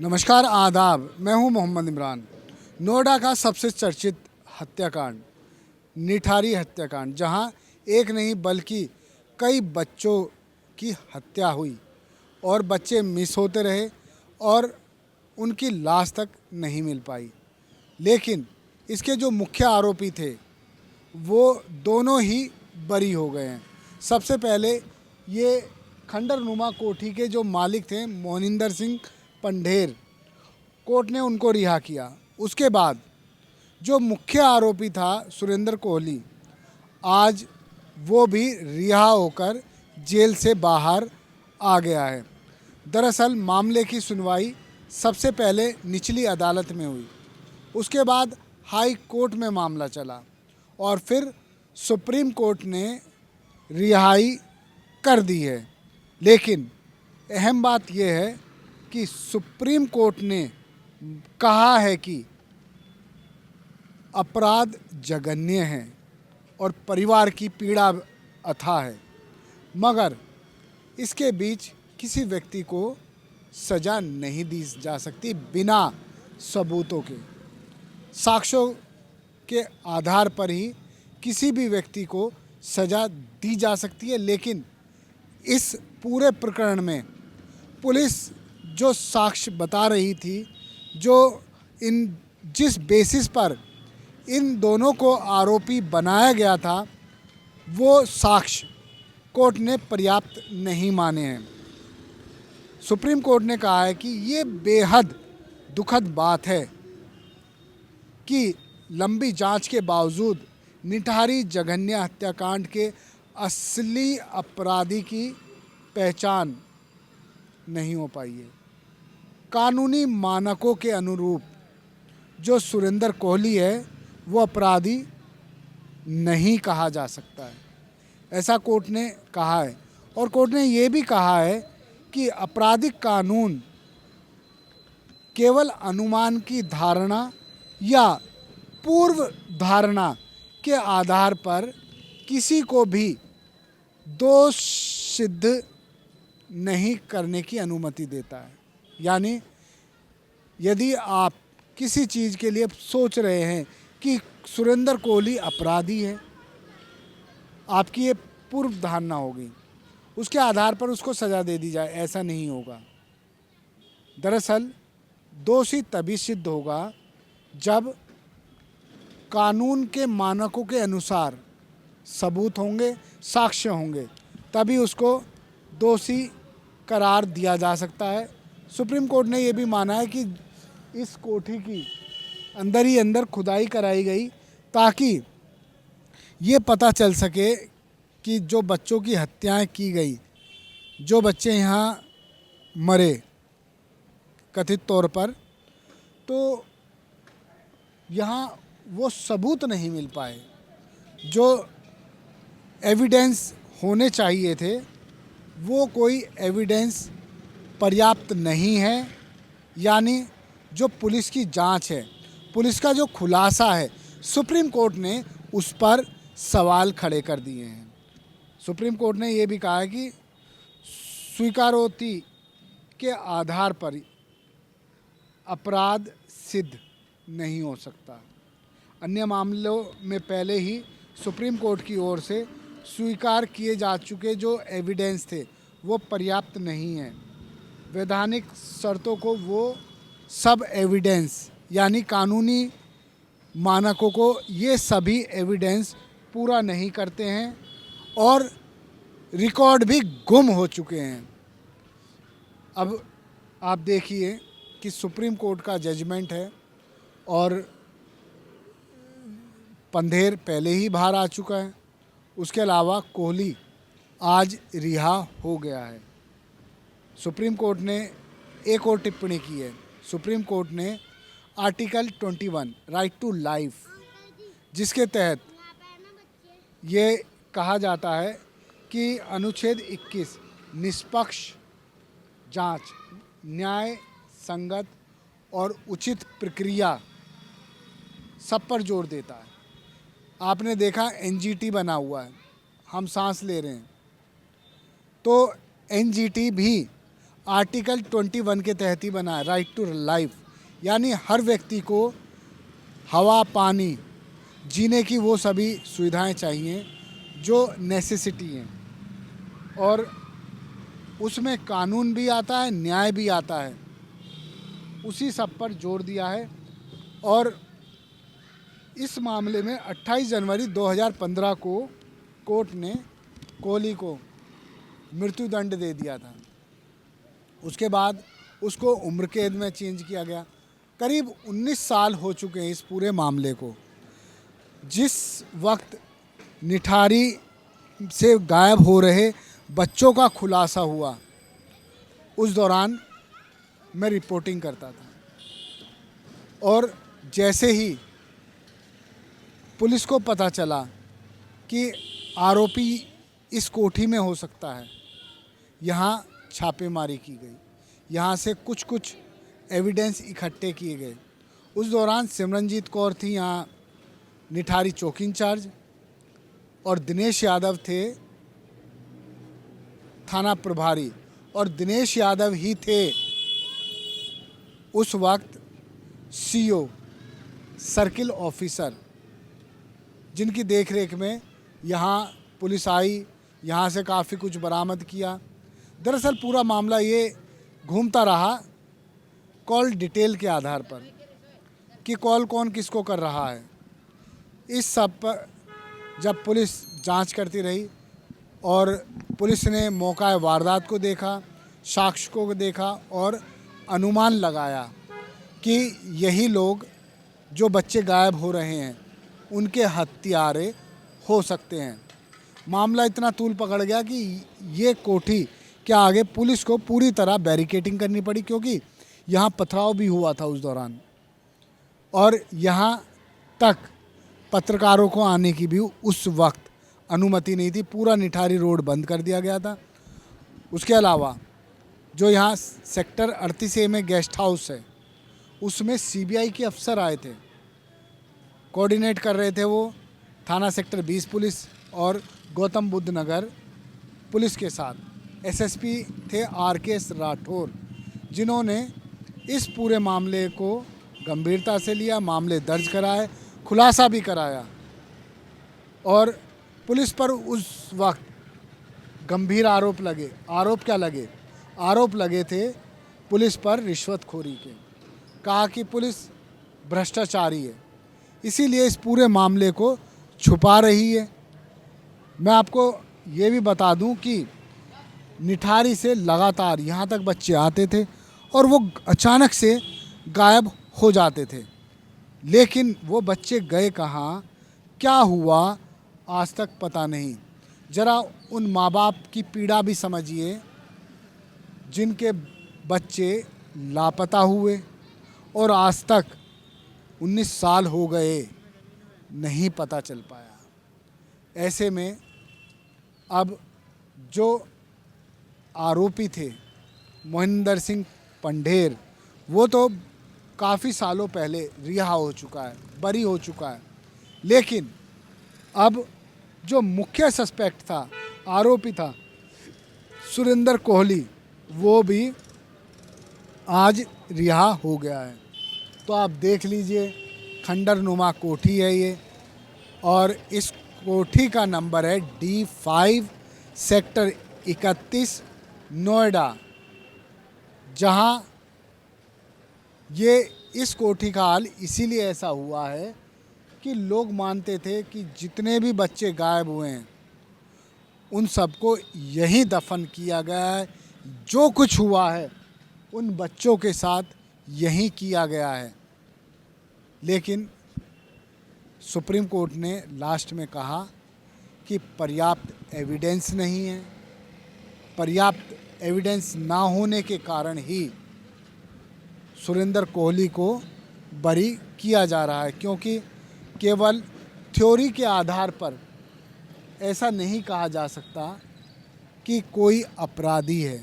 नमस्कार आदाब, मैं हूं मोहम्मद इमरान। नोएडा का सबसे चर्चित हत्याकांड, निठारी हत्याकांड, जहां एक नहीं बल्कि कई बच्चों की हत्या हुई और बच्चे मिस होते रहे और उनकी लाश तक नहीं मिल पाई। लेकिन इसके जो मुख्य आरोपी थे वो दोनों ही बरी हो गए हैं। सबसे पहले ये खंडर नुमा कोठी के जो मालिक थे मोनिंदर सिंह पंढेर, कोर्ट ने उनको रिहा किया। उसके बाद जो मुख्य आरोपी था सुरेंद्र कोहली, आज वो भी रिहा होकर जेल से बाहर आ गया है। दरअसल मामले की सुनवाई सबसे पहले निचली अदालत में हुई, उसके बाद हाई कोर्ट में मामला चला और फिर सुप्रीम कोर्ट ने रिहाई कर दी है। लेकिन अहम बात यह है कि सुप्रीम कोर्ट ने कहा है कि अपराध जघन्य है और परिवार की पीड़ा अथाह है, मगर इसके बीच किसी व्यक्ति को सज़ा नहीं दी जा सकती बिना सबूतों के। साक्ष्यों के आधार पर ही किसी भी व्यक्ति को सज़ा दी जा सकती है। लेकिन इस पूरे प्रकरण में पुलिस जो साक्ष्य बता रही थी, जिस बेसिस पर इन दोनों को आरोपी बनाया गया था, वो साक्ष्य कोर्ट ने पर्याप्त नहीं माने हैं। सुप्रीम कोर्ट ने कहा है कि ये बेहद दुखद बात है कि लंबी जांच के बावजूद निठारी जघन्य हत्याकांड के असली अपराधी की पहचान नहीं हो पाई है। कानूनी मानकों के अनुरूप जो सुरेंद्र कोहली है वो अपराधी नहीं कहा जा सकता है, ऐसा कोर्ट ने कहा है। और कोर्ट ने ये भी कहा है कि आपराधिक कानून केवल अनुमान की धारणा या पूर्व धारणा के आधार पर किसी को भी दोष सिद्ध नहीं करने की अनुमति देता है। यानी यदि आप किसी चीज़ के लिए सोच रहे हैं कि सुरेंद्र कोहली अपराधी है, आपकी ये पूर्व धारणा होगी, उसके आधार पर उसको सज़ा दे दी जाए, ऐसा नहीं होगा। दरअसल दोषी तभी सिद्ध होगा जब कानून के मानकों के अनुसार सबूत होंगे, साक्ष्य होंगे, तभी उसको दोषी करार दिया जा सकता है। सुप्रीम कोर्ट ने ये भी माना है कि इस कोठी की अंदर ही अंदर खुदाई कराई गई ताकि ये पता चल सके कि जो बच्चों की हत्याएं की गई, जो बच्चे यहाँ मरे कथित तौर पर, तो यहाँ वो सबूत नहीं मिल पाए जो एविडेंस होने चाहिए थे, वो कोई एविडेंस पर्याप्त नहीं है। यानी जो पुलिस की जांच है, पुलिस का जो खुलासा है, सुप्रीम कोर्ट ने उस पर सवाल खड़े कर दिए हैं। सुप्रीम कोर्ट ने ये भी कहा है कि स्वीकारोक्ति के आधार पर अपराध सिद्ध नहीं हो सकता। अन्य मामलों में पहले ही सुप्रीम कोर्ट की ओर से स्वीकार किए जा चुके जो एविडेंस थे वो पर्याप्त नहीं है। वैधानिक शर्तों को वो सब एविडेंस यानी कानूनी मानकों को ये सभी एविडेंस पूरा नहीं करते हैं और रिकॉर्ड भी गुम हो चुके हैं। अब आप देखिए कि सुप्रीम कोर्ट का जजमेंट है और पंधेर पहले ही बाहर आ चुका है। उसके अलावा कोहली आज रिहा हो गया है। सुप्रीम कोर्ट ने एक और टिप्पणी की है। सुप्रीम कोर्ट ने आर्टिकल 21 राइट टू लाइफ, जिसके तहत ये कहा जाता है कि अनुच्छेद 21 निष्पक्ष जांच, न्याय संगत और उचित प्रक्रिया सब पर जोर देता है। आपने देखा एनजीटी बना हुआ है, हम सांस ले रहे हैं, तो एनजीटी भी आर्टिकल 21 के तहत ही बना है, राइट टू लाइफ, यानी हर व्यक्ति को हवा, पानी, जीने की वो सभी सुविधाएं चाहिए जो नेसेसिटी हैं, और उसमें कानून भी आता है, न्याय भी आता है, उसी सब पर जोर दिया है। और इस मामले में 28 जनवरी 2015 को कोर्ट ने कोहली को मृत्युदंड दे दिया था। उसके बाद उसको उम्र कैद में चेंज किया गया। करीब 19 साल हो चुके हैं इस पूरे मामले को। जिस वक्त निठारी से गायब हो रहे बच्चों का खुलासा हुआ, उस दौरान मैं रिपोर्टिंग करता था, और जैसे ही पुलिस को पता चला कि आरोपी इस कोठी में हो सकता है, यहाँ छापेमारी की गई, यहाँ से कुछ एविडेंस इकट्ठे किए गए। उस दौरान सिमरनजीत कौर थी यहाँ निठारी चौकी इंचार्ज, और दिनेश यादव थे थाना प्रभारी, और दिनेश यादव ही थे उस वक्त सीओ, सर्किल ऑफिसर, जिनकी देखरेख में यहाँ पुलिस आई, यहाँ से काफ़ी कुछ बरामद किया। दरअसल पूरा मामला ये घूमता रहा कॉल डिटेल के आधार पर कि कॉल कौन किसको कर रहा है। इस सब पर जब पुलिस जांच करती रही और पुलिस ने मौका वारदात को देखा, साक्ष्य को देखा और अनुमान लगाया कि यही लोग जो बच्चे गायब हो रहे हैं उनके हत्यारे हो सकते हैं। मामला इतना तूल पकड़ गया कि ये कोठी के आगे पुलिस को पूरी तरह बैरिकेडिंग करनी पड़ी, क्योंकि यहाँ पथराव भी हुआ था उस दौरान, और यहाँ तक पत्रकारों को आने की भी उस वक्त अनुमति नहीं थी। पूरा निठारी रोड बंद कर दिया गया था। उसके अलावा जो यहाँ सेक्टर 38A में गेस्ट हाउस है, उसमें सीबीआई के अफसर आए थे, कोऑर्डिनेट कर रहे थे वो थाना सेक्टर 20 पुलिस और गौतम बुद्ध नगर पुलिस के साथ। एसएसपी थे RK राठौर, जिन्होंने इस पूरे मामले को गंभीरता से लिया, मामले दर्ज कराए, खुलासा भी कराया, और पुलिस पर उस वक्त गंभीर आरोप लगे। आरोप क्या लगे? आरोप लगे थे पुलिस पर रिश्वतखोरी के। कहा कि पुलिस भ्रष्टाचारी है, इसीलिए इस पूरे मामले को छुपा रही है। मैं आपको ये भी बता दूं कि निठारी से लगातार यहाँ तक बच्चे आते थे और वो अचानक से गायब हो जाते थे, लेकिन वो बच्चे गए कहाँ, क्या हुआ, आज तक पता नहीं। ज़रा उन माँ बाप की पीड़ा भी समझिए जिनके बच्चे लापता हुए और आज तक 19 साल हो गए, नहीं पता चल पाया। ऐसे में अब जो आरोपी थे मोहिंदर सिंह पंढेर, वो तो काफ़ी सालों पहले रिहा हो चुका है, बरी हो चुका है, लेकिन अब जो मुख्य सस्पेक्ट था, आरोपी था सुरेंद्र कोहली, वो भी आज रिहा हो गया है। तो आप देख लीजिए, खंडर नुमा कोठी है ये, और इस कोठी का नंबर है D5 सेक्टर 31 नोएडा, जहां ये इस कोठी का हाल इसीलिए ऐसा हुआ है कि लोग मानते थे कि जितने भी बच्चे गायब हुए हैं उन सबको यहीं दफन किया गया है, जो कुछ हुआ है उन बच्चों के साथ यहीं किया गया है। लेकिन सुप्रीम कोर्ट ने लास्ट में कहा कि पर्याप्त एविडेंस नहीं है। पर्याप्त एविडेंस ना होने के कारण ही सुरेंद्र कोहली को बरी किया जा रहा है, क्योंकि केवल थ्योरी के आधार पर ऐसा नहीं कहा जा सकता कि कोई अपराधी है।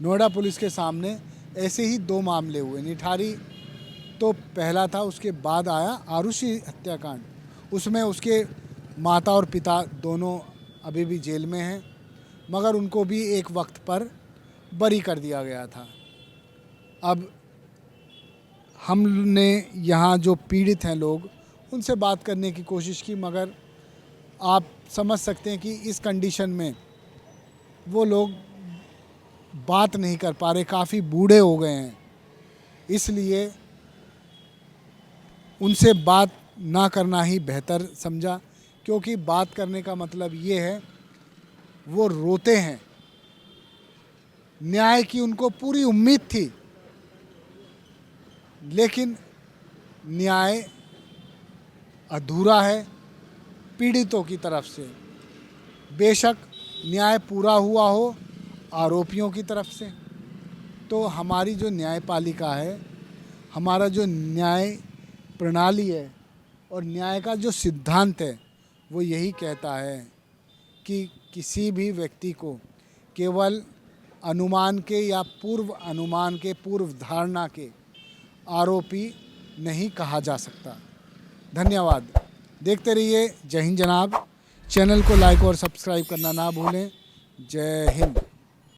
नोएडा पुलिस के सामने ऐसे ही 2 मामले हुए। निठारी तो पहला था, उसके बाद आया आरुषि हत्याकांड। उसमें उसके माता और पिता दोनों अभी भी जेल में हैं, मगर उनको भी एक वक्त पर बरी कर दिया गया था। अब हमने यहाँ जो पीड़ित हैं लोग, उनसे बात करने की कोशिश की, मगर आप समझ सकते हैं कि इस कंडीशन में वो लोग बात नहीं कर पा रहे, काफ़ी बूढ़े हो गए हैं, इसलिए उनसे बात ना करना ही बेहतर समझा। क्योंकि बात करने का मतलब ये है, वो रोते हैं, न्याय की उनको पूरी उम्मीद थी, लेकिन न्याय अधूरा है पीड़ितों की तरफ से। बेशक न्याय पूरा हुआ हो आरोपियों की तरफ से, तो हमारी जो न्यायपालिका है, हमारा जो न्याय प्रणाली है और न्याय का जो सिद्धांत है, वो यही कहता है कि किसी भी व्यक्ति को केवल अनुमान के या पूर्व अनुमान के, पूर्व धारणा के आरोपी नहीं कहा जा सकता। धन्यवाद। देखते रहिए जय हिंद जनाब। चैनल को लाइक और सब्सक्राइब करना ना भूलें। जय हिंद।